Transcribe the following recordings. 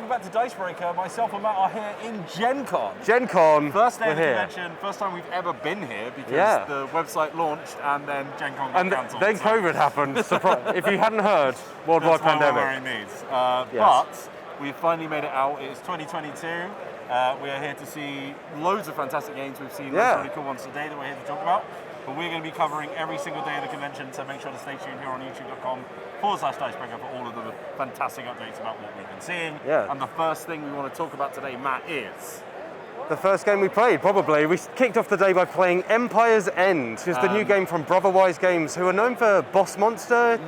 welcome back to Dicebreaker. Myself and Matt are here in Gen Con. Gen Con, First day of the here. convention, first time we've ever been here because the website launched and then Gen Con got cancelled. Then COVID happened. If you hadn't heard, worldwide pandemic. pandemic. We're wearing these. But we've finally made it out. It is 2022. We are here to see loads of fantastic games. We've seen loads of really cool ones today that we're here to talk about. But we're going to be covering every single day of the convention, so make sure to stay tuned here on youtube.com/Dicebreaker for all of the fantastic updates about what we've been seeing. Yeah. And the first thing we want to talk about today, Matt, is... The first game we played, probably. We kicked off the day by playing Empire's End, which is the new game from Brotherwise Games, who are known for Boss Monster,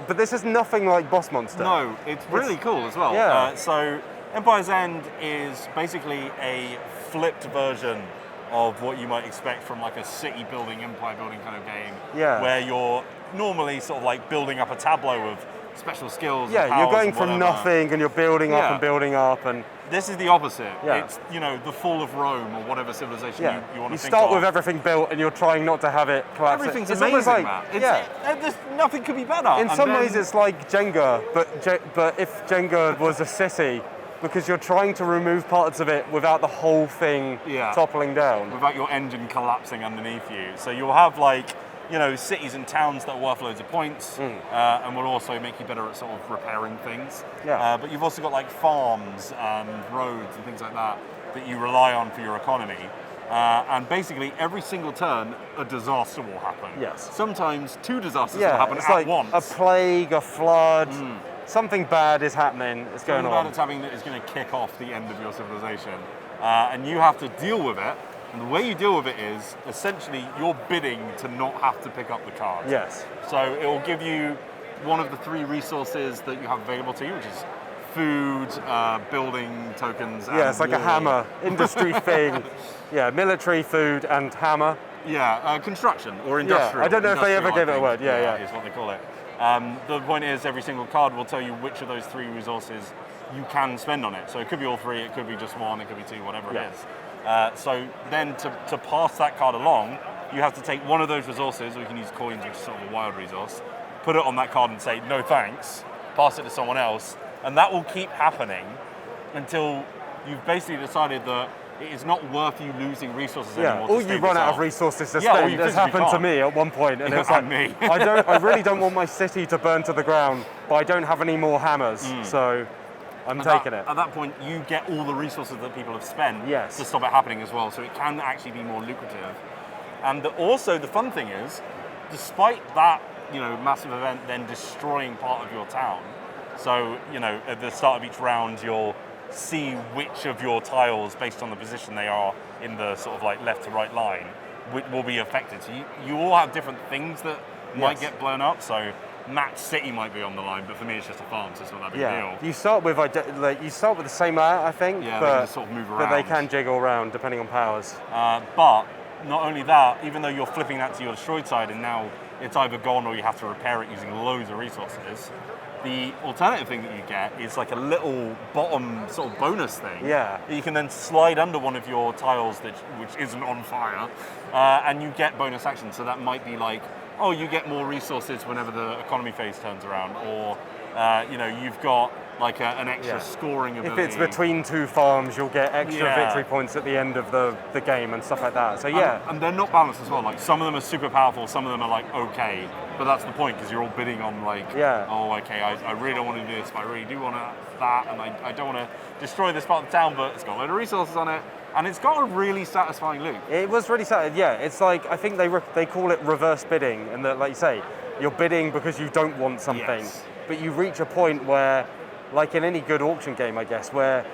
but this is nothing like Boss Monster. No, it's really cool as well. Yeah. So Empire's End is basically a flipped version of what you might expect from like a city building, empire building kind of game, where you're normally sort of like building up a tableau of special skills. Yeah, you're going from nothing and you're building up and building up, and this is the opposite. It's, you know, the fall of Rome or whatever civilization you want to think of. You start with everything built and you're trying not to have it collapse. Everything's amazing, Matt. Nothing could be better. In some ways it's like Jenga, but if Jenga was a city, because you're trying to remove parts of it without the whole thing toppling down. Without your engine collapsing underneath you. So you'll have like, you know, cities and towns that are worth loads of points and will also make you better at sort of repairing things. But you've also got like farms and roads and things like that that you rely on for your economy. And basically every single turn, a disaster will happen. Yes. Sometimes two disasters will happen at once. A plague, a flood, something bad is happening, it's going on. Something bad is happening that is going to kick off the end of your civilization. And you have to deal with it. And the way you deal with it is, essentially, you're bidding to not have to pick up the card. Yes. So it will give you one of the three resources that you have available to you, which is food, building tokens, and it's like a hammer industry thing. Military, food, and hammer. Construction or industrial. I don't know if they ever gave it a word. Is what they call it. The point is, every single card will tell you which of those three resources you can spend on it. So it could be all three, it could be just one, it could be two, whatever it is. So then to pass that card along, you have to take one of those resources, or you can use coins, which is sort of a wild resource, put it on that card and say, no thanks, pass it to someone else, and that will keep happening until you've basically decided that it is not worth you losing resources anymore. Or you run out of resources to spend. That's happened to me at one point, and it's like, me. I really don't want my city to burn to the ground, but I don't have any more hammers, so I'm taking it. At that point, you get all the resources that people have spent to stop it happening as well, so it can actually be more lucrative. And also, the fun thing is, despite that, you know, massive event then destroying part of your town, so, you know, at the start of each round, you'll see which of your tiles, based on the position they are in the sort of like left to right line, will be affected. So you all have different things that might get blown up. So Matt's city might be on the line, but for me it's just a farm, so it's not that big a deal. You start with the same layout, I think. Yeah, they can just sort of move around. But they can jiggle around depending on powers. But not only that, even though you're flipping that to your destroyed side and now it's either gone or you have to repair it using loads of resources, the alternative thing that you get is like a little bottom sort of bonus thing. That you can then slide under one of your tiles which isn't on fire, and you get bonus action. So that might be like, oh, you get more resources whenever the economy phase turns around, or you know, you've got like an extra scoring ability. If it's between two farms, you'll get extra victory points at the end of the game and stuff like that. So and they're not balanced as well. Like some of them are super powerful, some of them are like okay, but that's the point, because you're all bidding on like, oh, okay, I really don't want to do this, but I really do want that, and I don't want to destroy this part of the town, but it's got a load of resources on it. And it's got a really satisfying loop. It was really satisfying, It's like, I think they call it reverse bidding, and that, like you say, you're bidding because you don't want something, but you reach a point where, like in any good auction game, I guess, where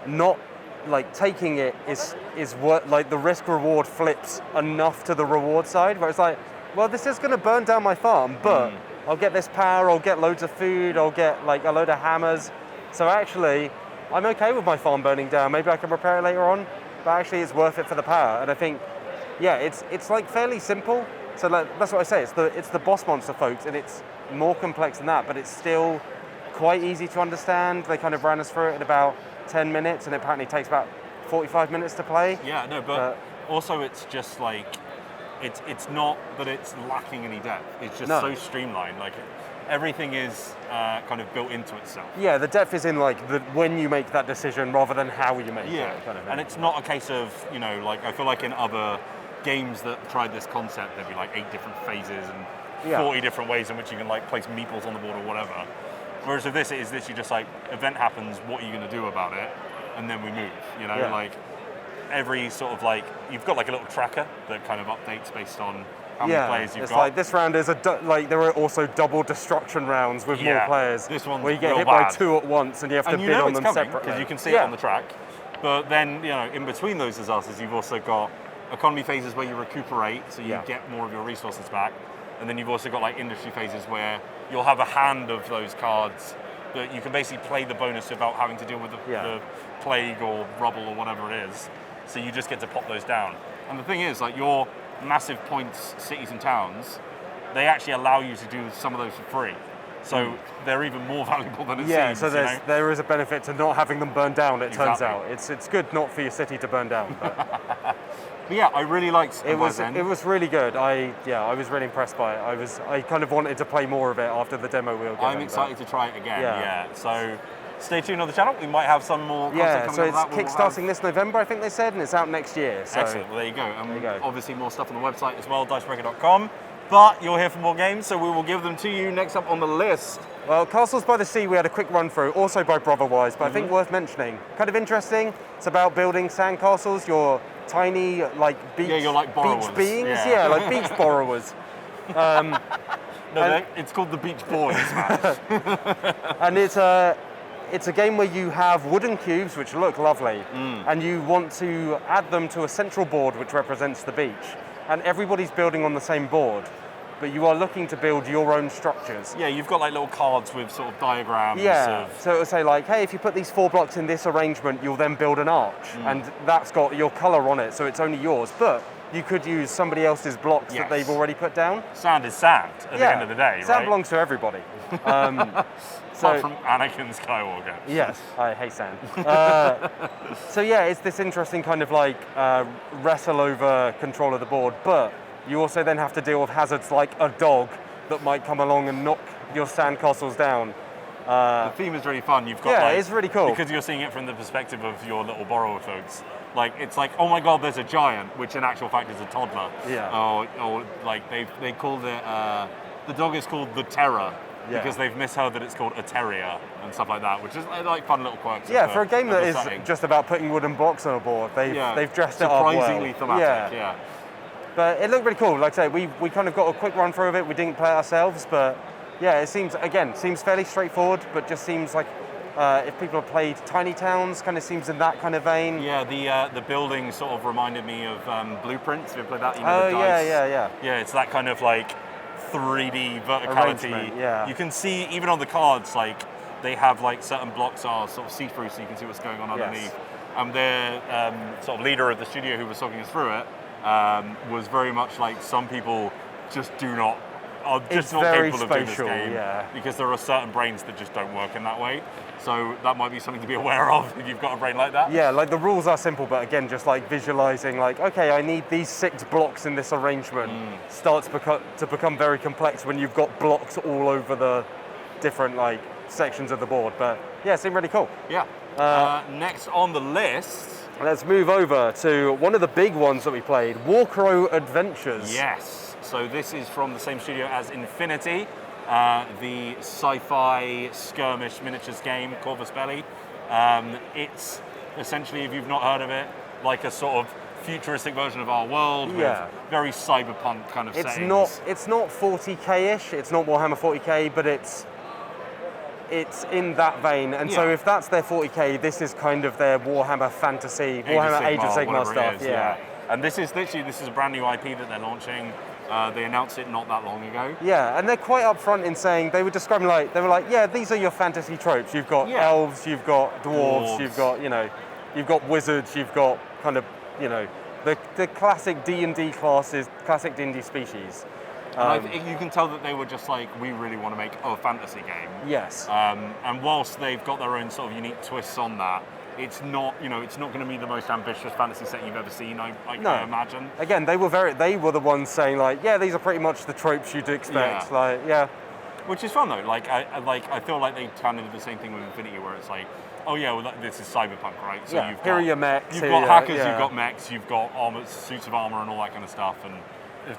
not like taking it is what, like the risk reward flips enough to the reward side, where it's like, well, this is going to burn down my farm, but I'll get this power, I'll get loads of food, I'll get like a load of hammers. So actually, I'm okay with my farm burning down. Maybe I can repair it later on, but actually it's worth it for the power. And I think, it's like fairly simple. So that's what I say. It's the boss monster, folks, and it's more complex than that, but it's still quite easy to understand. They kind of ran us through it in about 10 minutes, and it apparently takes about 45 minutes to play. But also it's just like, it's not that it's lacking any depth. It's just so streamlined. Like everything is kind of built into itself. Yeah, the depth is in like when you make that decision rather than how you make it. Kind of thing. And it's not a case of, you know, like I feel like in other games that tried this concept, there'd be like 8 different phases and 40 different ways in which you can like place meeples on the board or whatever. Whereas with this, it is literally just like, event happens, what are you going to do about it? And then we move, you know, like every sort of like, you've got like a little tracker that kind of updates based on how many players you've got. Like this round is like there are also double destruction rounds with more players. This one's where you get real hit bad. by 2 at once and you have to bid on them separately. Because you can see it on the track. But then, you know, in between those disasters, you've also got economy phases where you recuperate, so you get more of your resources back. And then you've also got like industry phases where you'll have a hand of those cards that you can basically play the bonus without having to deal with the plague or rubble or whatever it is. So you just get to pop those down. And the thing is, like your massive points, cities and towns, they actually allow you to do some of those for free. So they're even more valuable than it seems. Yeah, so there is a benefit to not having them burn down, it turns out. It's good not for your city to burn down. But yeah, I really liked it. It was really good. I was really impressed by it. I kind of wanted to play more of it after the demo we were given. I'm excited to try it again. Yeah. So stay tuned on the channel. We might have some more content coming so it's kickstarting this November, I think they said, and it's out next year. So. Excellent. Well, there you go. And obviously more stuff on the website as well, Dicebreaker.com. But you're here for more games, so we will give them to you next up on the list. Well, Castles by the Sea, we had a quick run through, also by Brotherwise, but I think worth mentioning. Kind of interesting. It's about building sandcastles. You're tiny, like beach, you're like borrowers. Beach beings. Yeah, like beach borrowers. It's called the Beach Boys, man. And it's a game where you have wooden cubes which look lovely, and you want to add them to a central board which represents the beach. And everybody's building on the same board, but you are looking to build your own structures. Yeah, you've got like little cards with sort of diagrams. So it'll say like, hey, if you put these 4 blocks in this arrangement, you'll then build an arch, and that's got your color on it, so it's only yours. But you could use somebody else's blocks that they've already put down. Sand is sand at the end of the day, sand belongs to everybody. Apart from Anakin Skywalker. Yes, I hate sand. So yeah, it's this interesting kind of like wrestle over control of the board, but you also then have to deal with hazards like a dog that might come along and knock your sandcastles down. The theme is really fun. You've got it's really cool. Because you're seeing it from the perspective of your little borrower folks. Like, it's like, oh my god, there's a giant, which in actual fact is a toddler. Or like, they called it, the dog is called the Terror. Because they've misheard that it's called a terrier and stuff like that, which is like fun little quirks. Yeah, for a game that is just about putting wooden blocks on a board, they've dressed it up well. Surprisingly thematic, But it looked really cool. Like I say, we kind of got a quick run through of it. We didn't play it ourselves, but yeah, it seems fairly straightforward, but just seems like if people have played Tiny Towns, kind of seems in that kind of vein. Yeah, the building sort of reminded me of Blueprints. Have you played that? You know, the dice. Yeah. Yeah, it's that kind of like 3D verticality. You can see even on the cards, like they have like certain blocks are sort of see-through, so you can see what's going on underneath. And their sort of leader of the studio who was talking us through it was very much like, some people just are just not capable of doing this game because there are certain brains that just don't work in that way. So that might be something to be aware of if you've got a brain like that. Yeah, like the rules are simple, but again, just like visualizing, like, okay, I need these 6 blocks in this arrangement starts to become very complex when you've got blocks all over the different like sections of the board. But yeah, it seemed really cool. Yeah. Next on the list, let's move over to one of the big ones that we played, Warcrow Adventures. Yes. So this is from the same studio as Infinity, the sci-fi skirmish miniatures game, Corvus Belli. It's essentially, if you've not heard of it, like a sort of futuristic version of our world with very cyberpunk kind of settings. It's not 40k-ish, it's not Warhammer 40k, but it's in that vein. And so if that's their 40k, this is kind of their Warhammer fantasy, Warhammer Age of Sigmar stuff. And this is a brand new IP that they're launching. They announced it not that long ago. Yeah, and they're quite upfront in saying, they were describing these are your fantasy tropes. You've got elves, you've got dwarves, you've got wizards, you've got kind of, the classic D&D classes, classic D&D species. And you can tell that they were just like, we really want to make a fantasy game. Yes. And whilst they've got their own sort of unique twists on that, it's not going to be the most ambitious fantasy set you've ever seen, I imagine. Again, they were the ones saying like, yeah, these are pretty much the tropes you'd expect. Which is fun though. I feel like they kind of did the same thing with Infinity, where it's like, oh yeah, well this is cyberpunk, right? So you've got your mechs. You've got hackers, you've got mechs, you've got suits of armor, and all that kind of stuff, and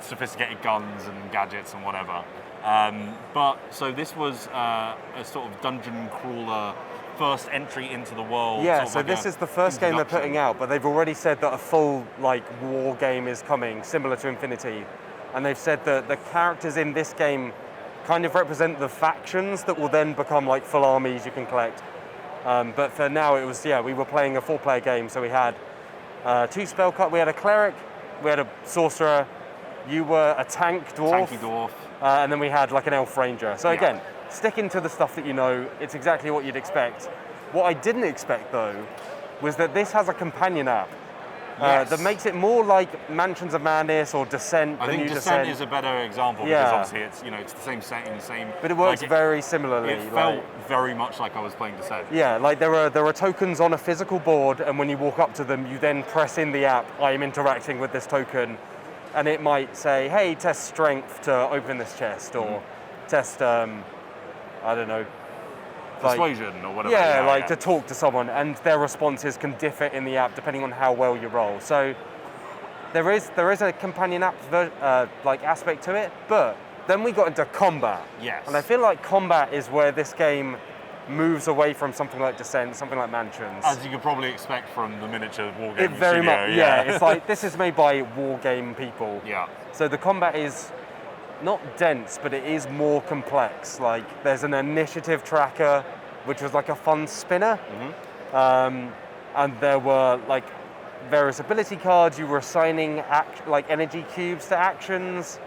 sophisticated guns and gadgets and whatever. So this was a sort of dungeon crawler first entry into the world. Yeah, so this is the first game they're putting out, but they've already said that a full war game is coming, similar to Infinity, and they've said that the characters in this game kind of represent the factions that will then become full armies you can collect. But for now, it was we were playing a 4-player game, so we had 2 spell cards. We had a cleric, we had a sorcerer. You were a tanky dwarf, and then we had an elf ranger. So again, sticking to the stuff that you know, it's exactly what you'd expect. What I didn't expect though was that this has a companion app that makes it more like Mansions of Madness or Descent. I think Descent is a better example because obviously it's the same setting, the same. But it works very similarly. It felt very much like I was playing Descent. Yeah, there are tokens on a physical board, and when you walk up to them, you then press in the app. I am interacting with this token. And it might say, hey, test strength to open this chest, or test, I don't know. Persuasion or whatever. To talk to someone, and their responses can differ in the app depending on how well you roll. So there is a companion app aspect to it, but then we got into combat. Yes. And I feel like combat is where this game moves away from something like Descent, something like Mansions. As you could probably expect from the miniature war game. It very much, it's this is made by war game people. Yeah. So the combat is not dense, but it is more complex. There's an initiative tracker, which was a fun spinner. And there were various ability cards. You were assigning energy cubes to actions.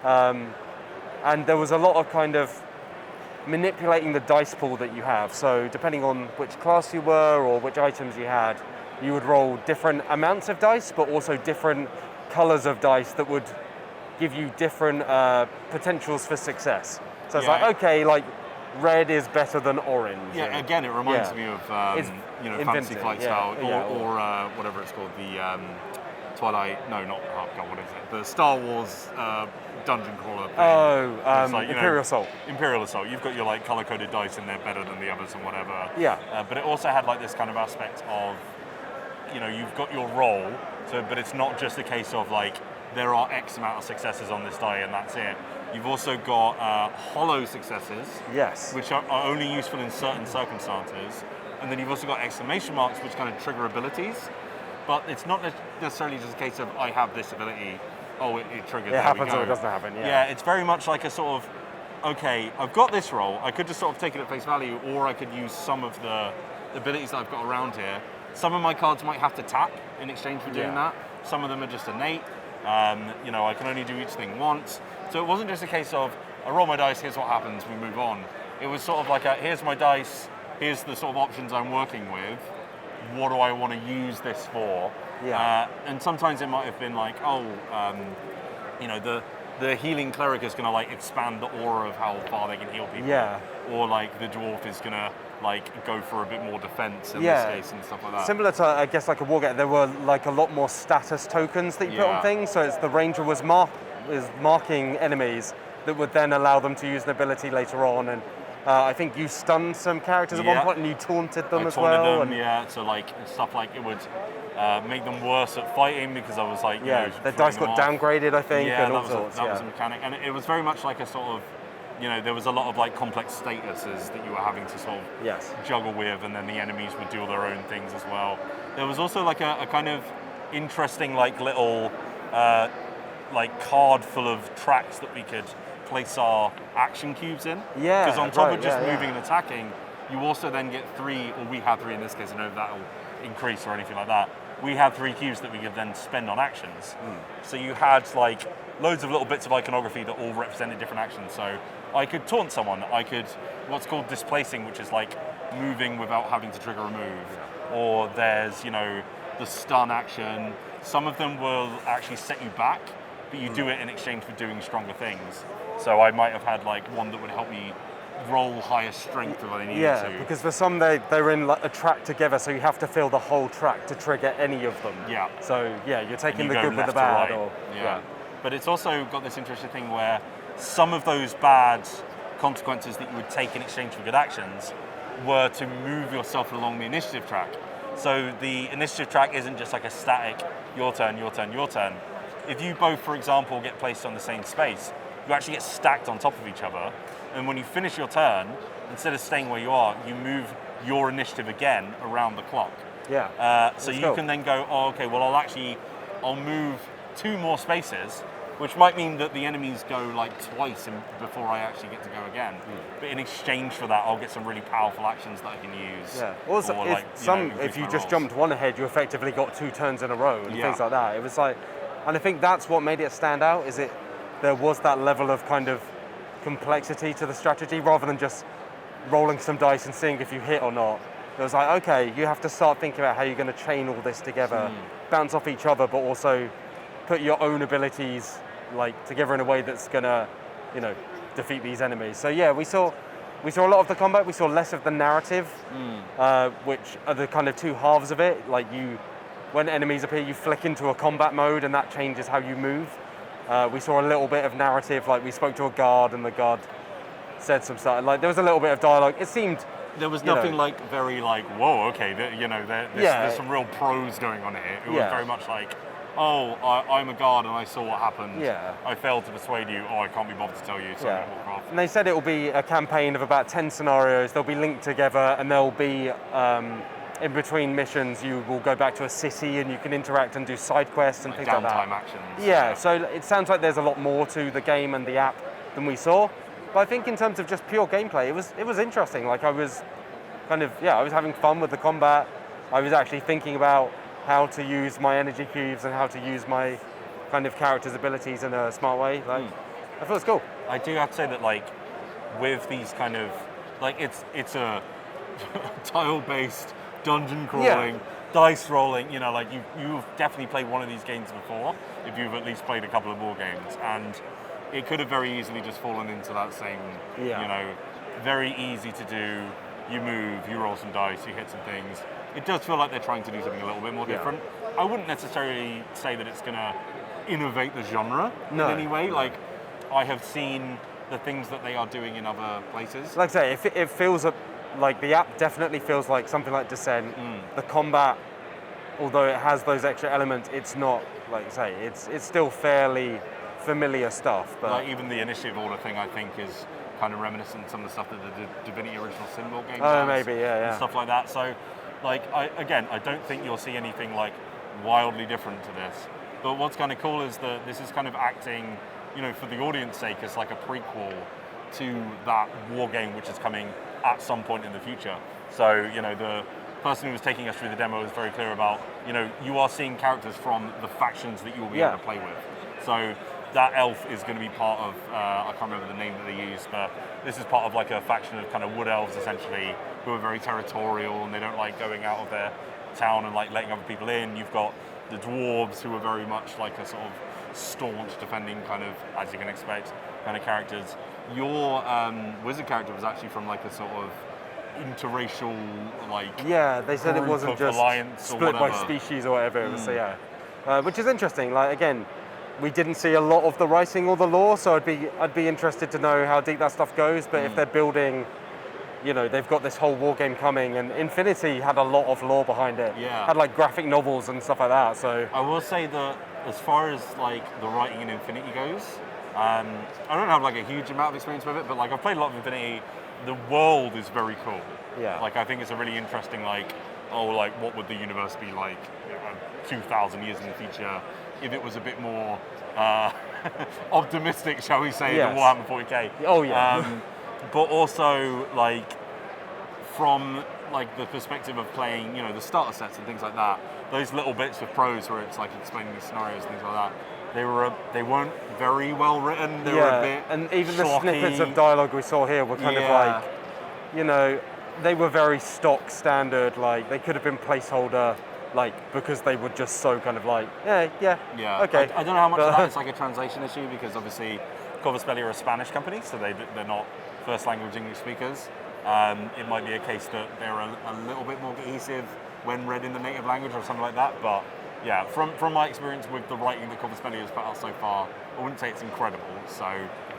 And there was a lot of kind of manipulating the dice pool that you have. So depending on which class you were or which items you had, you would roll different amounts of dice, but also different colors of dice that would give you different potentials for success. So it's red is better than orange. Yeah, again, it reminds me of Fantasy Flight style, or whatever it's called, the Twilight. No, not what is it? The Star Wars dungeon crawler thing. Imperial Assault. Imperial Assault. You've got your color-coded dice in there, better than the others and whatever. Yeah. But it also had this kind of aspect of, you've got your roll. So, but it's not just a case of there are X amount of successes on this die and that's it. You've also got hollow successes. Yes. Which are only useful in certain circumstances, and then you've also got exclamation marks, which kind of trigger abilities. But it's not necessarily just a case of I have this ability. Oh, it triggers. It happens or it doesn't happen. Yeah. Yeah, it's very much like a sort of, okay, I've got this roll. I could just sort of take it at face value, or I could use some of the abilities that I've got around here. Some of my cards might have to tap in exchange for doing that. Some of them are just innate. I can only do each thing once. So it wasn't just a case of I roll my dice. Here's what happens. We move on. It was sort of here's my dice. Here's the sort of options I'm working with. What do I want to use this for? Yeah. And sometimes it might have been the healing cleric is going to expand the aura of how far they can heal people. Yeah. Or the dwarf is going to go for a bit more defense in this case and stuff like that. Similar to I guess a war game, there were a lot more status tokens that you put on things. So it's the ranger was marking enemies that would then allow them to use an ability later on, and I think you stunned some characters at one point and you taunted them as well. So stuff it would make them worse at fighting because I was their dice got downgraded, I think, and all sorts. That was a mechanic, and it was very much like a sort of, there was a lot of complex statuses that you were having to sort of juggle with, and then the enemies would do all their own things as well. There was also a kind of interesting little card full of tracks that we could place our action cubes in. Yeah. Because on top of just moving and attacking, you also then get 3, or we had 3 in this case, I know that'll increase or anything like that. We had 3 cubes that we could then spend on actions. So you had loads of little bits of iconography that all represented different actions. So I could taunt someone, I could what's called displacing, which is moving without having to trigger a move. Or there's, the stun action. Some of them will actually set you back, but you do it in exchange for doing stronger things. So I might have had one that would help me roll higher strength if I needed to. Yeah, because for some they're in a track together, so you have to fill the whole track to trigger any of them. Yeah. So you're taking the good with the bad. Right. But it's also got this interesting thing where some of those bad consequences that you would take in exchange for good actions were to move yourself along the initiative track. So the initiative track isn't just like a static, your turn, your turn, your turn. If you both, for example, get placed on the same space, you actually get stacked on top of each other. And when you finish your turn, instead of staying where you are, you move your initiative again around the clock. Yeah. So you can then go, oh, okay, well, I'll move 2 more spaces, which might mean that the enemies go like twice before I actually get to go again. But in exchange for that, I'll get some really powerful actions that I can use. Yeah. Also, if you just jumped one ahead, you effectively got 2 turns in a row and things like that. It was like, and I think that's what made it stand out, is there was that level of kind of complexity to the strategy rather than just rolling some dice and seeing if you hit or not. It was like, okay, you have to start thinking about how you're going to chain all this together, bounce off each other, but also put your own abilities like together in a way that's going to, defeat these enemies. So yeah, we saw a lot of the combat. We saw less of the narrative, which are the kind of 2 halves of it. Like when enemies appear, you flick into a combat mode, and that changes how you move. We saw a little bit of narrative, like we spoke to a guard, and the guard said some stuff. Like there was a little bit of dialogue. It seemed there was nothing like very like, whoa, okay, there's some real prose going on here. It was very much like, oh, I'm a guard and I saw what happened. Yeah. I failed to persuade you. Oh, I can't be bothered to tell you. So I'm gonna walk off. And they said it will be a campaign of about 10 scenarios. They'll be linked together, and they'll be in between missions. You will go back to a city, and you can interact and do side quests and things like that. Downtime actions. Yeah. So it sounds like there's a lot more to the game and the app than we saw. But I think in terms of just pure gameplay, it was interesting. Like I was having fun with the combat. I was actually thinking about how to use my energy cubes and how to use my kind of character's abilities in a smart way. Like, I thought it was cool. I do have to say that, like, with these kind of, like, it's a tile-based dungeon crawling, dice rolling. Like you've definitely played one of these games before, if you've at least played a couple of war games, and it could have very easily just fallen into that same, very easy to do. You move, you roll some dice, you hit some things. It does feel like they're trying to do something a little bit more different. I wouldn't necessarily say that it's going to innovate the genre in any way. Like, I have seen the things that they are doing in other places. Like I say, it feels like the app definitely feels like something like Descent. The combat, although it has those extra elements, it's not, like you say, it's still fairly familiar stuff. But like even the initiative order thing, I think, is kind of reminiscent of some of the stuff that the Divinity Original Sin game has. Maybe, and stuff like that. So, like, I don't think you'll see anything like wildly different to this. But what's kind of cool is that this is kind of acting, for the audience sake, as like a prequel to that war game which is coming at some point in the future. So, the person who was taking us through the demo was very clear about, you are seeing characters from the factions that you will be able to play with. So that elf is going to be part of, I can't remember the name that they use, but this is part of like a faction of kind of wood elves essentially, who are very territorial and they don't like going out of their town and like letting other people in. You've got the dwarves, who are very much like a sort of staunch defending kind of, as you can expect, kind of characters. Your wizard character was actually from like a sort of interracial, like, they said it wasn't just split by species or whatever. It was, which is interesting. Like, again, we didn't see a lot of the writing or the lore, so I'd be interested to know how deep that stuff goes. But if they're building, they've got this whole war game coming, and Infinity had a lot of lore behind it. Had like graphic novels and stuff like that. So I will say that as far as like the writing in Infinity goes, I don't have like a huge amount of experience with it, but like I've played a lot of Infinity. The world is very cool. Like I think it's a really interesting what would the universe be like 2,000 years in the future if it was a bit more optimistic, shall we say, than Warhammer 40k. Oh yeah. But also like from like the perspective of playing, the starter sets and things like that, those little bits of prose where it's like explaining these scenarios and things like that, they weren't very well written. They were a bit and even schlocky. The snippets of dialogue we saw here were kind of like, they were very stock standard. Like they could have been placeholder, like because they were just so kind of like, okay. I don't know how much of that is like a translation issue, because obviously Corvus Belli are a Spanish company, so they're not first language English speakers. It might be a case that they're a little bit more cohesive when read in the native language or something like that, but yeah, from my experience with the writing that Corvus Belli has put out so far, I wouldn't say it's incredible, so,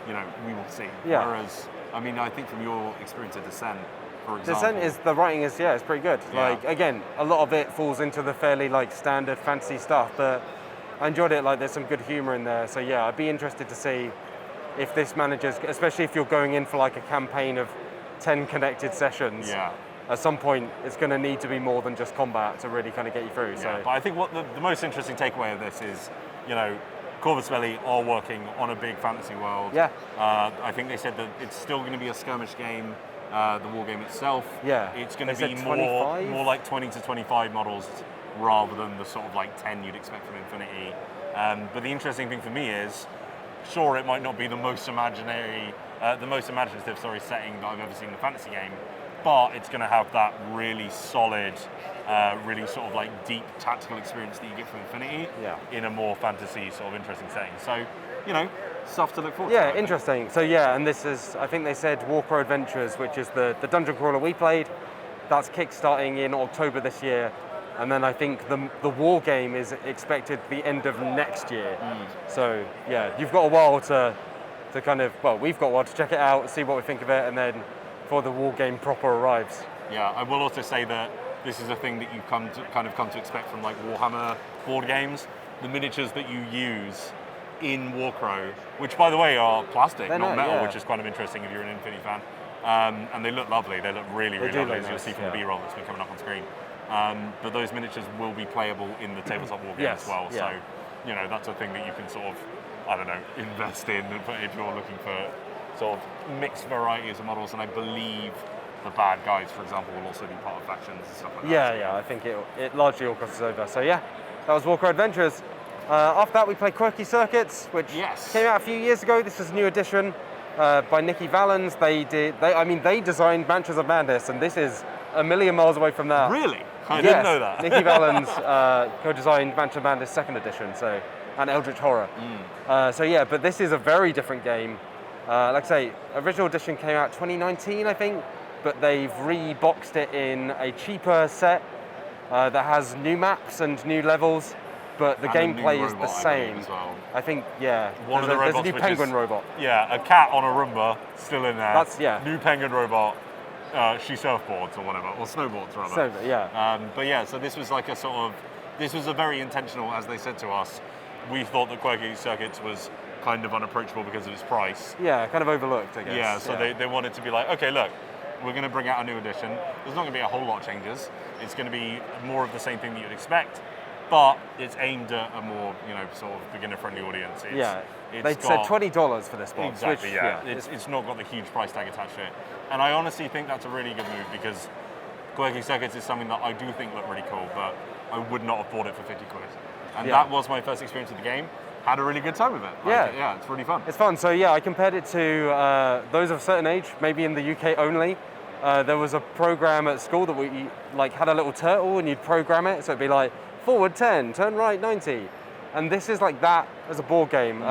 we will see. Whereas I mean, I think from your experience of Descent, for example. Descent is, the writing is, it's pretty good. Yeah. Like, again, a lot of it falls into the fairly, like, standard fantasy stuff, but I enjoyed it. Like, there's some good humor in there. So, yeah, I'd be interested to see if this manages, especially if you're going in for, like, a campaign of 10 connected sessions. Yeah. At some point, it's going to need to be more than just combat to really kind of get you through. Yeah, So, but I think what the most interesting takeaway of this is, you know, Corvus Belli are working on a big fantasy world. Yeah. I think they said that it's still going to be a skirmish game, the war game itself. Yeah. It's going to They be said more like 20 to 25 models rather than the sort of like 10 you'd expect from Infinity. But the interesting thing for me is, sure, it might not be the most imaginative setting that I've ever seen in a fantasy game, but it's going to have that really solid, really sort of like deep tactical experience that you get from Infinity in a more fantasy sort of interesting setting. So, you know, stuff to look forward to. Yeah, interesting. So yeah, and this is, I think they said Warcrow Adventures, which is the dungeon crawler we played. That's kickstarting in October this year. And then I think the war game is expected the end of next year. So yeah, you've got a while to kind of, well, we've got a while to check it out, see what we think of it, and then before the war game proper arrives. Yeah, I will also say that this is a thing that you've come to expect from like Warhammer board games. The miniatures that you use in Warcrow, which by the way are plastic, not metal, which is kind of interesting if you're an Infinity fan. And they look lovely. They look really, really lovely, as you'll see from the B-roll that's been coming up on screen. But those miniatures will be playable in the tabletop war game as well. So, you know, that's a thing that you can sort of, I don't know, invest in if you're looking for sort of mixed varieties of models. And I believe the bad guys, for example, will also be part of factions and stuff like that. Yeah, I think it largely all crosses over. So yeah, that was Warcrow Adventures. After that, we played Quirky Circuits, which came out a few years ago. This is a new edition by Nikki Valens. They designed Mantras of Madness, and this is a million miles away from that. Really? I didn't know that. Nikki Valens co-designed Mantras of Madness 2nd edition, and Eldritch Horror. So yeah, but this is a very different game. Like I say, original edition came out 2019, I think, but they've reboxed it in a cheaper set that has new maps and new levels, but the gameplay is the same. I think, yeah. There's a new penguin robot. Yeah, a cat on a Roomba, still in there. That's, yeah. New penguin robot. She surfboards or whatever, or snowboards rather. But yeah, so this was like this was a very intentional, as they said to us. We thought that Quirky Circuits was kind of unapproachable because of its price. Yeah, kind of overlooked, I guess. Yeah, so they wanted to be like, okay, look, we're going to bring out a new edition. There's not going to be a whole lot of changes. It's going to be more of the same thing that you'd expect, but it's aimed at a more, sort of beginner-friendly audience. They said $20 for this box. Exactly, which, It's not got the huge price tag attached to it. And I honestly think that's a really good move because Quirky Circuits is something that I do think looked really cool, but I would not have bought it for 50 quid. And that was my first experience with the game. Had a really good time with it. It's really fun. It's fun. So yeah, I compared it to those of a certain age, maybe in the UK only. There was a program at school that we had a little turtle and you'd program it. So it'd be like, forward 10, turn right 90. And this is like that as a board game.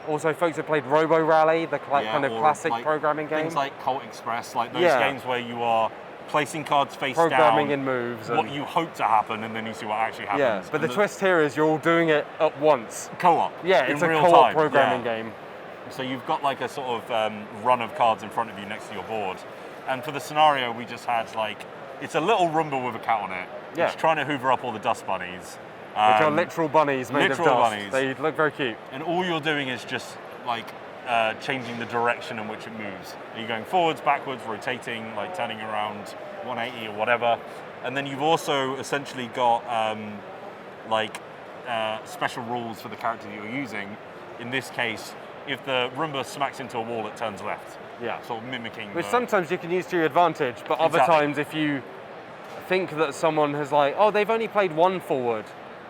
Also, folks have played Robo Rally, the kind of classic programming game. Things like Cult Express, like those games where you are placing cards face programming down, in moves, what you hope to happen, and then you see what actually happens. Yeah, but the twist here is you're all doing it at once. Co-op. Yeah, it's a co-op programming game. So you've got like a sort of run of cards in front of you next to your board, and for the scenario we just had it's a little Roomba with a cat on it. It's trying to hoover up all the dust bunnies. Which are literal bunnies made of dust. Bunnies. They look very cute. And all you're doing is just changing the direction in which it moves. Are you going forwards, backwards, rotating, turning around 180 or whatever? And then you've also essentially got special rules for the character that you're using. In this case, if the Roomba smacks into a wall, it turns left. Yeah. Sort of mimicking. Which sometimes you can use to your advantage, but other times if you think that someone has they've only played one forward,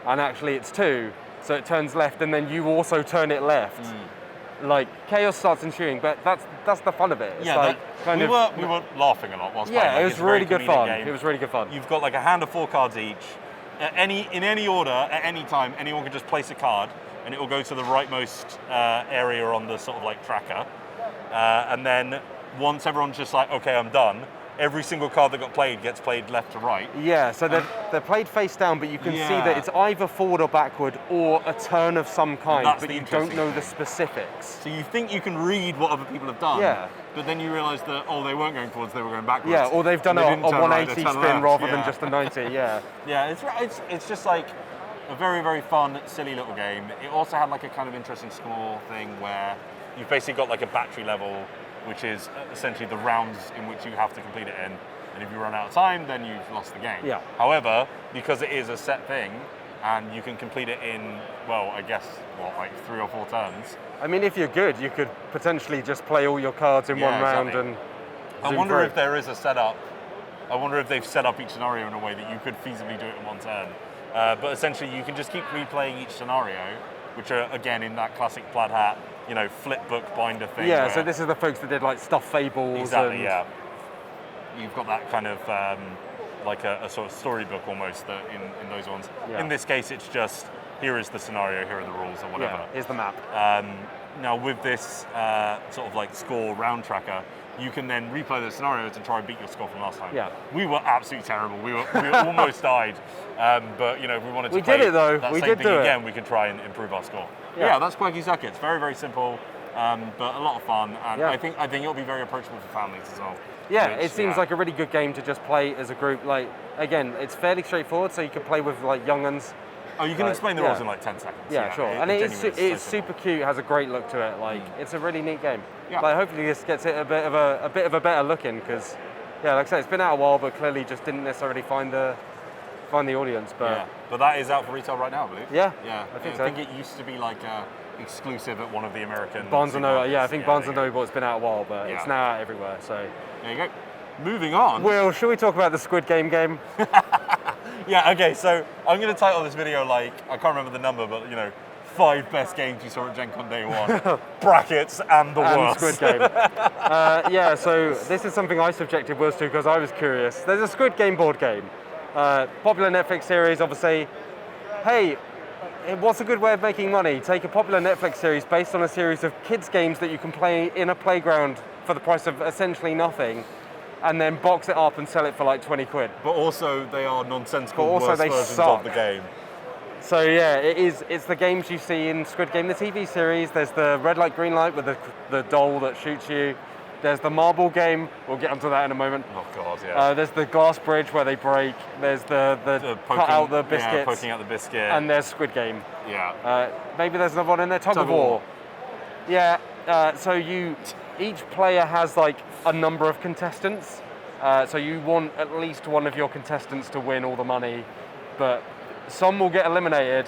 and actually it's two, so it turns left, and then you also turn it left. Chaos starts ensuing, but that's the fun of it. It's we were laughing a lot whilst playing. It was really good fun. It was really good fun. You've got a hand of 4 cards each. In any order, at any time, anyone can just place a card, and it will go to the rightmost area on the sort of tracker. And then once everyone's just okay, I'm done, every single card that got played gets played left to right. Yeah, so they're played face down, but you can see that it's either forward or backward or a turn of some kind, but you don't know the specifics. So you think you can read what other people have done, but then you realise that, they weren't going forwards, they were going backwards. Yeah, or they've done a 180 spin rather than just a 90, Yeah, it's just like a very, very fun, silly little game. It also had like a kind of interesting score thing where you've basically got like a battery level, which is essentially the rounds in which you have to complete it in. And if you run out of time, then you've lost the game. Yeah. However, because it is a set thing, and you can complete it in, like 3 or 4 turns. I mean, if you're good, you could potentially just play all your cards in one round and I wonder if there is a setup. I wonder if they've set up each scenario in a way that you could feasibly do it in one turn. But essentially, you can just keep replaying each scenario, which are, again, in that classic plaid hat, flip book binder thing. Yeah, so this is the folks that did like Stuffed Fables. Exactly, yeah. You've got that kind of like a sort of storybook almost in those ones. Yeah. In this case, it's just, here is the scenario, here are the rules or whatever. Yeah, here's the map. Now with this sort of like score round tracker, you can then replay the scenario to try and beat your score from last time. Yeah. We were absolutely terrible. We almost died. But if we wanted to play did it though. That we same did thing do again, it. we could try and improve our score. Yeah, that's Quirky Circuits. Very, very simple, but a lot of fun. And I think it'll be very approachable for families as well. Yeah, it seems like a really good game to just play as a group. Like, again, it's fairly straightforward, so you can play with like young uns. Oh, you can explain the rules in like 10 seconds. Yeah, sure. And it's super cute. Has a great look to it. Like, it's a really neat game. Yeah. Like, hopefully this gets it a bit of a better look in, because, like I said, it's been out a while, but clearly just didn't necessarily find the audience. But but that is out for retail right now, I believe. Yeah. I think so. I think it used to be like exclusive at one of the American Barnes & Noble. Yeah, I think Barnes & Noble. It's been out a while, but it's now out everywhere. So there you go. Moving on. Will, should we talk about the Squid Game game? Yeah, okay, so I'm going to title this video like, I can't remember the number, but 5 best games you saw at Gen Con Day 1, brackets, and the worst. Squid Game. So this is something I subjected Will to because I was curious. There's a Squid Game board game. Popular Netflix series, obviously. Hey, what's a good way of making money? Take a popular Netflix series based on a series of kids' games that you can play in a playground for the price of essentially nothing, and then box it up and sell it for like 20 quid. But also they are nonsensical worse versions of the game. So yeah, it's the games you see in Squid Game, the TV series. There's the red light, green light with the doll that shoots you. There's the marble game, we'll get onto that in a moment. Oh God, yeah. There's the glass bridge where they break. There's the cut out the biscuits. Yeah, poking out the biscuit. And there's Squid Game. Yeah. Maybe there's another one in there, tug of war. Yeah, so each player has like a number of contestants. So you want at least one of your contestants to win all the money, but some will get eliminated.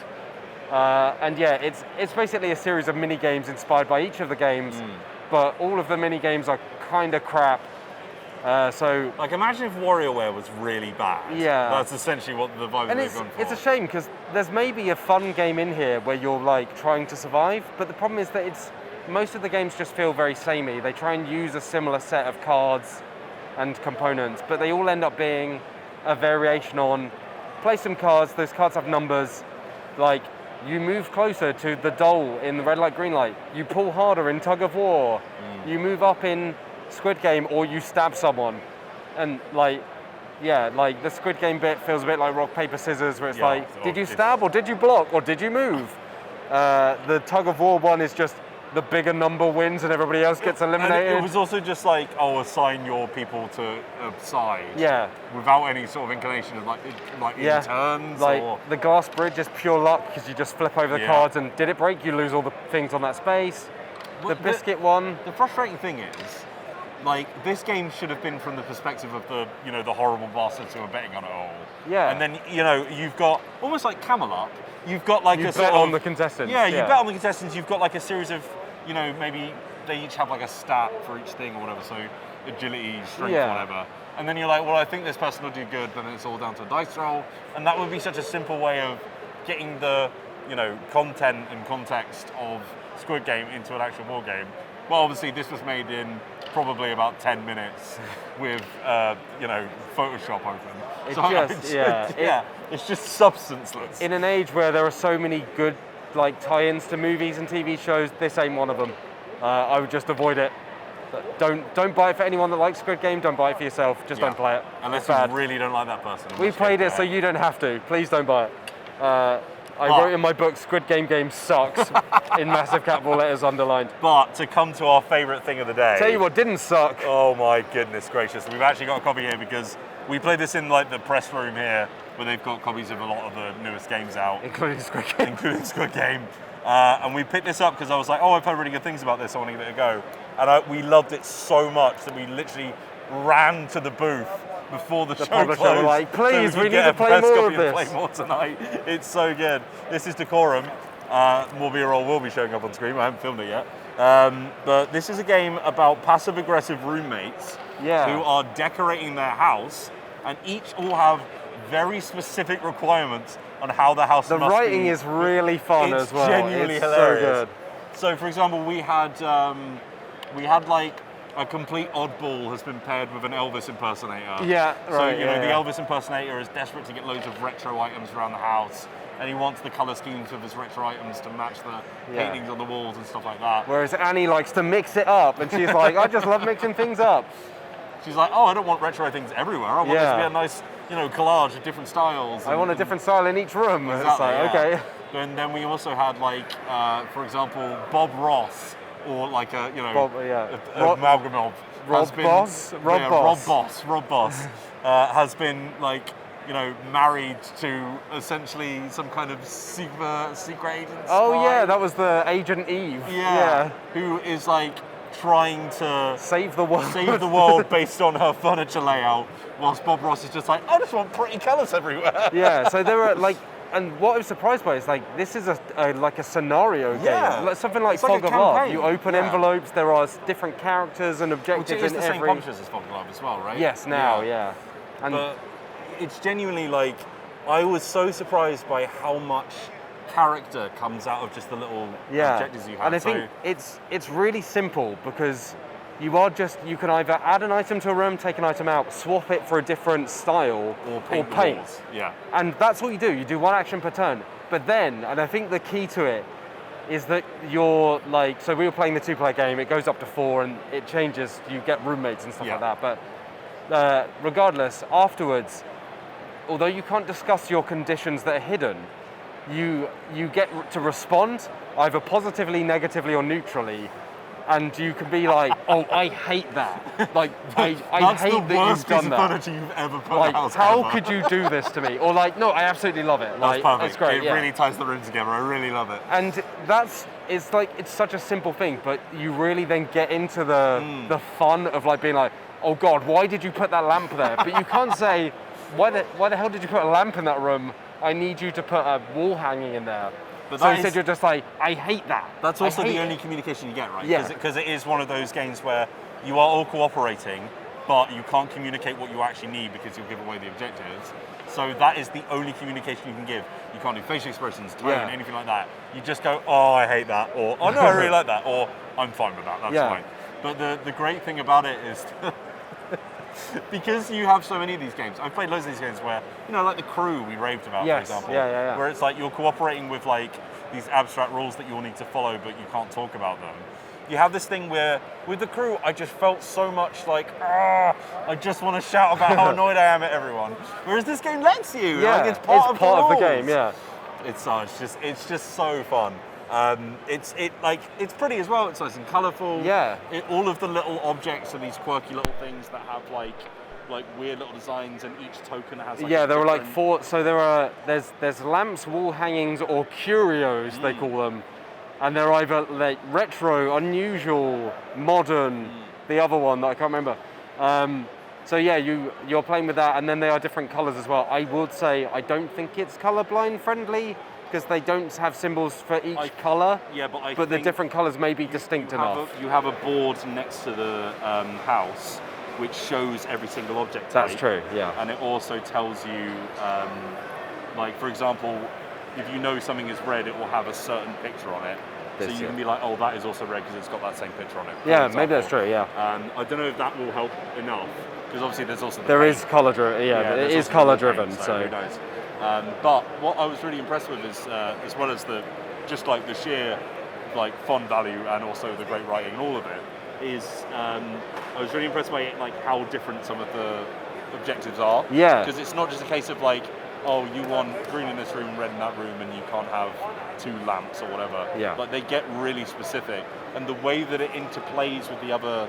And yeah, it's basically a series of mini games inspired by each of the games, but all of the mini games are kind of crap. So like, imagine if WarioWare was really bad. Yeah, that's essentially what the vibe they've gone for. It's a shame because there's maybe a fun game in here where you're like trying to survive, but the problem is that most of the games just feel very samey. They try and use a similar set of cards and components, but they all end up being a variation on play some cards. Those cards have numbers. Like, you move closer to the doll in the red light, green light. You pull harder in tug of war. You move up in Squid Game, or you stab someone. And like the Squid Game bit feels a bit like rock, paper, scissors, where it's did you stab or did you block or did you move? The tug of war one is just the bigger number wins and everybody else gets eliminated. And it was also just like, assign your people to a side. Yeah. Without any sort of inclination of in turns. Like the glass bridge is pure luck because you just flip over the cards and did it break, you lose all the things on that space. The biscuit one. The frustrating thing is, like, this game should have been from the perspective of the, the horrible bastards who are betting on it all. Yeah. And then, you've got, almost like Camelot, you've got like you bet on the contestants. Yeah, you bet on the contestants. You've got like a series of, maybe they each have like a stat for each thing or whatever, so agility, strength, whatever. And then you're like, well, I think this person will do good, but then it's all down to a dice roll. And that would be such a simple way of getting the, content and context of Squid Game into an actual war game. Well, obviously this was made in probably about 10 minutes with, Photoshop open. It's just substanceless. In an age where there are so many good tie-ins to movies and TV shows, this ain't one of them. I would just avoid it. Don't buy it for anyone that likes Squid Game. Don't buy it for yourself. Just don't play it. Unless you really don't like that person. We played it so you don't have to. Please don't buy it. I wrote in my book, Squid Game sucks, in massive capital letters underlined. But to come to our favourite thing of the day. Tell you what didn't suck. Oh my goodness gracious. We've actually got a copy here because we played this in like the press room here, where they've got copies of a lot of the newest games out. Including Squid Game. Including Squid Game. And we picked this up because I was like, oh, I've heard really good things about this, I want to give it a go. And we loved it so much that we literally ran to the booth before the show closed. Were like, please, we need to play more of this. Play more tonight. It's so good. This is Decorum. More B-roll will be showing up on screen. I haven't filmed it yet. But this is a game about passive-aggressive roommates who are decorating their house, and each all have very specific requirements on how the house must be. The writing is really fun as well. It's genuinely hilarious. So good. So, for example, we had like a complete oddball has been paired with an Elvis impersonator. Yeah, right. So, you know, the Elvis impersonator is desperate to get loads of retro items around the house, and he wants the colour schemes of his retro items to match the paintings on the walls and stuff like that. Whereas Annie likes to mix it up, and she's like, I just love mixing things up. She's like, oh, I don't want retro things everywhere. I want this to be a nice, you know, collage of different styles. I want a different style in each room. Exactly, it's like, okay. And then we also had, like, for example, Bob Ross, or like a, you know, amalgam of Rob Boss has been, like, you know, married to essentially some kind of secret agent. Oh yeah, that was the Agent Eve. Yeah. Who is like trying to save the world based on her furniture layout, whilst Bob Ross is just like, I just want pretty colours everywhere. Yeah. So there were like. And what I was surprised by is like this is like a scenario game, like something like Fog of Love. You open envelopes. There are different characters and objectives in every. It's the same publishers as Fog of Love as well, right? Yes, now, And but it's genuinely like I was so surprised by how much character comes out of just the little objectives you have. And I think it's really simple because you can either add an item to a room, take an item out, swap it for a different style, or paint. Yeah. And that's all you do. You do one action per turn. But then, and I think the key to it is that you're like, so we were playing the 2-player game, it goes up to 4 and it changes, you get roommates and stuff like that. But regardless, afterwards, although you can't discuss your conditions that are hidden, you get to respond either positively, negatively, or neutrally. And you can be like, oh, I hate that. Like, I hate that you've done that. That's the worst piece of furniture you've ever put like, out. How could you do this to me? Or like, no, I absolutely love it. Like, that's perfect. It's great. It really ties the room together. I really love it. And it's such a simple thing, but you really then get into the fun of like being like, oh God, why did you put that lamp there? But you can't say, why the hell did you put a lamp in that room? I need you to put a wall hanging in there. But so instead you're just like, I hate that. That's also the only communication you get, right? Yeah. Because it is one of those games where you are all cooperating, but you can't communicate what you actually need because you'll give away the objectives. So that is the only communication you can give. You can't do facial expressions, tone, anything like that. You just go, oh, I hate that, or oh no, I really like that, or I'm fine with that, that's fine. But the great thing about it is because you have so many of these games, I've played loads of these games where, you know, like The Crew we raved about, for example, where it's like you're cooperating with like these abstract rules that you all need to follow, but you can't talk about them. You have this thing where, with The Crew, I just felt so much like, I just want to shout about how annoyed I am at everyone. Whereas this game lets you, like it's part of the game, It's just so fun. It's pretty as well. It's nice and colourful. Yeah. All of the little objects are these quirky little things that have like weird little designs, and each token has like there are like 4. So there's lamps, wall hangings, or curios they call them, and they're either like retro, unusual, modern. The other one that I can't remember. So yeah, you're playing with that, and then they are different colours as well. I would say I don't think it's colourblind friendly, because they don't have symbols for each colour. Yeah, but the different colours may be distinct enough. You have a board next to the house which shows every single object. That's true, yeah. And it also tells you, like for example, if you know something is red, it will have a certain picture on it. So you can be like, oh, that is also red because it's got that same picture on it. Yeah, maybe that's true, yeah. I don't know if that will help enough, because obviously there's also There is colour driven, it is colour driven, so who knows. But what I was really impressed with is, as well as the sheer like fun value and also the great writing and all of it, is I was really impressed by like how different some of the objectives are. Yeah. Because it's not just a case of like, oh, you want green in this room, red in that room, and you can't have 2 lamps or whatever. Yeah. Like they get really specific, and the way that it interplays with the other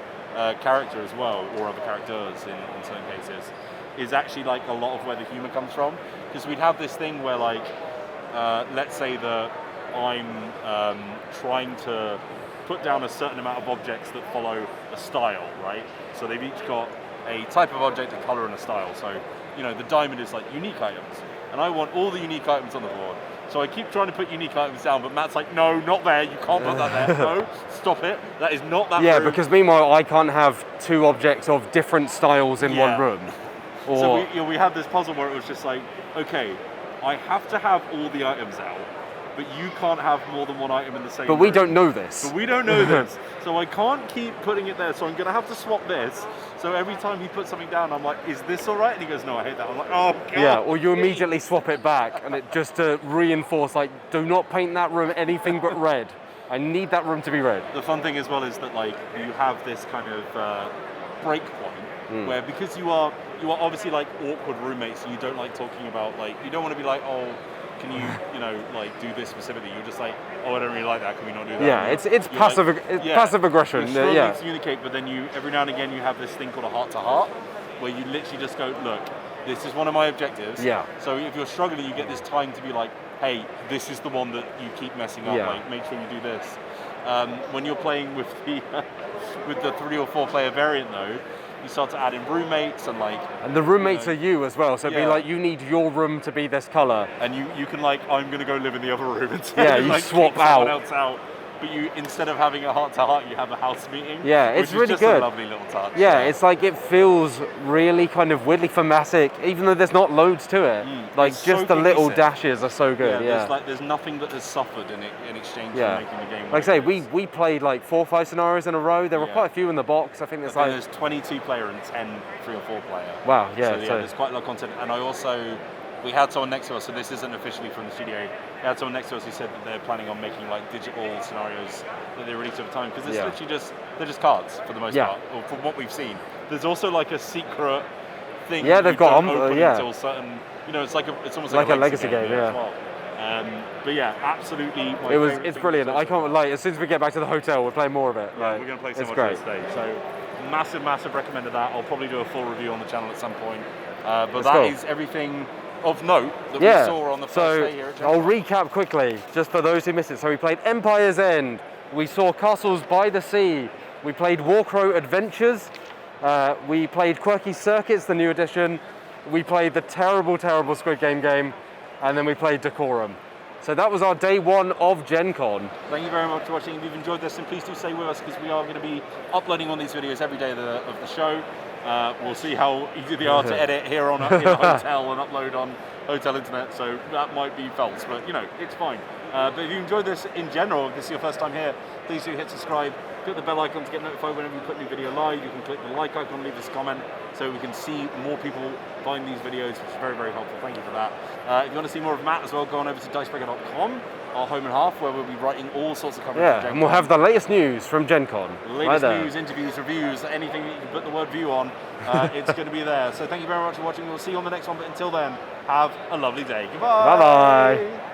character as well, or other characters in certain cases, is actually like a lot of where the humor comes from. Because we'd have this thing where like, let's say that I'm trying to put down a certain amount of objects that follow a style, right? So they've each got a type of object, a color, and a style. So, you know, the diamond is like unique items, and I want all the unique items on the board. So I keep trying to put unique items down, but Matt's like, no, not there, you can't put that there. No, stop it, that is not that room. Because meanwhile I can't have 2 objects of different styles in one room. Or... So we had this puzzle where it was just like, okay, I have to have all the items out, but you can't have more than 1 item in the same room. But we don't know this. But we don't know this. So I can't keep putting it there, so I'm going to have to swap this. So every time he puts something down, I'm like, is this all right? And he goes, no, I hate that. I'm like, oh, God. Yeah, or you immediately swap it back, and it just to reinforce, like, do not paint that room anything but red. I need that room to be red. The fun thing as well is that, like, you have this kind of break point where, because you are obviously like awkward roommates, and you don't like talking about, like, you don't want to be like, oh, can you like do this specifically? You're just like, oh, I don't really like that. Can we not do that? Yeah, it's passive. Like, passive aggression. You're struggling to communicate, but then you every now and again you have this thing called a heart-to-heart, where you literally just go, look, this is one of my objectives. Yeah. So if you're struggling, you get this time to be like, hey, this is the one that you keep messing up. Like, make sure you do this. When you're playing with the 3 or 4 player variant though, you start to add in roommates and like... And the roommates are you as well, so it'd be like, you need your room to be this colour. And you can like, I'm going to go live in the other room instead. Yeah, and, you like, swap kick out. Someone else out. But you, instead of having a heart-to-heart, you have a house meeting. Yeah, it's really just good. A lovely little touch. Yeah, it's like, it feels really kind of weirdly thematic, even though there's not loads to it. Like, it's just so the little cohesive. Dashes are so good, There's nothing that has suffered in exchange for making the game. Like I say, we played like 4 or 5 scenarios in a row. There were quite a few in the box. I think there's 22 player and 10 3 or 4 player. Wow, So there's quite a lot of content. And we had someone next to us, so this isn't officially from the studio. We had someone next to us who said that they're planning on making like digital scenarios that they release over time, because it's literally they're just cards for the most part, or from what we've seen. There's also like a secret thing. Yeah, they've got until certain. You know, it's almost like a legacy game. As well. But yeah, absolutely. It's brilliant. I can't like as soon as we get back to the hotel, we're playing more of it. Yeah, we're going to play so much of it today. So massive recommended that. I'll probably do a full review on the channel at some point. But that is everything of note that we saw on the first day here at I'll recap quickly, just for those who missed it. So we played Empire's End, we saw Castles by the Sea, we played Warcrow Adventures, we played Quirky Circuits, the new edition, we played the terrible Squid Game, and then we played Decorum. So that was our day 1 of Gen Con. Thank you very much for watching. If you've enjoyed this, then please do stay with us, because we are going to be uploading on these videos every day of the show. We'll see how easy they are to edit here on a hotel and upload on hotel internet, so that might be false, but you know, it's fine. But if you enjoyed this in general, if this is your first time here, please do hit subscribe, click the bell icon to get notified whenever we put a new video live. You can click the like icon, leave us a comment, so we can see more people find these videos, which is very helpful. Thank you for that. If you want to see more of Matt as well, go on over to Dicebreaker.com, our home and half, where we'll be writing all sorts of coverage. Yeah, and we'll have the latest news from Gen Con. Latest news, interviews, reviews, anything that you can put the word view on, it's going to be there. So thank you very much for watching. We'll see you on the next one, but until then, have a lovely day. Goodbye. Bye-bye.